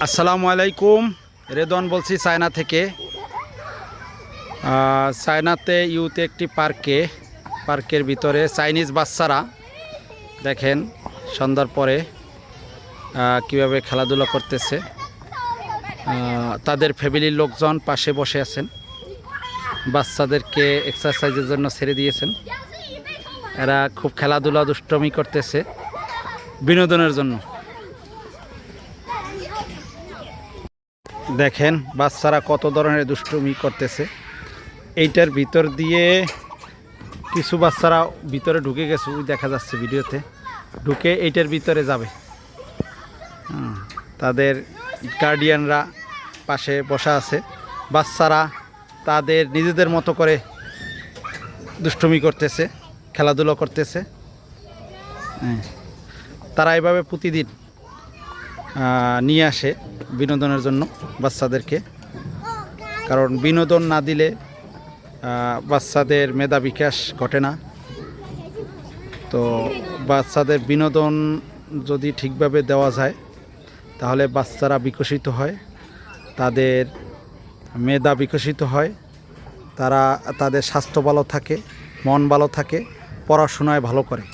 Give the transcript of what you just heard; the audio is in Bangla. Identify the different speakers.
Speaker 1: আসসালামু আলাইকুম। রেদওয়ান বলছি চায়না থেকে। চায়নাতে ইউতে একটি পার্কের ভিতরে চাইনিজ বাচ্চারা দেখেন সন্ধ্যার পরে কিভাবে খেলাধুলা করতেছে। তাদের ফ্যামিলির লোকজন পাশে বসে আছেন, বাচ্চাদেরকে এক্সারসাইজের জন্য ছেড়ে দিয়েছেন। এরা খুব খেলাধুলা দুষ্টমি করতেছে বিনোদনের জন্য। দেখেন বাচ্চারা কত ধরনের দুষ্টুমি করতেছে। এইটার ভিতর দিয়ে কিছু বাচ্চারা ভিতরে ঢুকে গেছে, ওই দেখা যাচ্ছে ভিডিওতে, ঢুকে এইটার ভিতরে যাবে। তাদের গার্ডিয়ানরা পাশে বসা আছে। বাচ্চারা তাদের নিজেদের মতো করে দুষ্টুমি করতেছে, খেলাধুলো করতেছে। তারা এভাবে প্রতিদিন নিয়ে আসে বিনোদনের জন্য বাচ্চাদেরকে, কারণ বিনোদন না দিলে বাচ্চাদের মেধা বিকাশ ঘটে না। তো বাচ্চাদের বিনোদন যদি ঠিকভাবে দেওয়া যায় তাহলে বাচ্চারা বিকশিত হয়, তাদের মেধা বিকশিত হয়, তাদের স্বাস্থ্য ভালো থাকে, মন ভালো থাকে, পড়াশোনায় ভালো করে।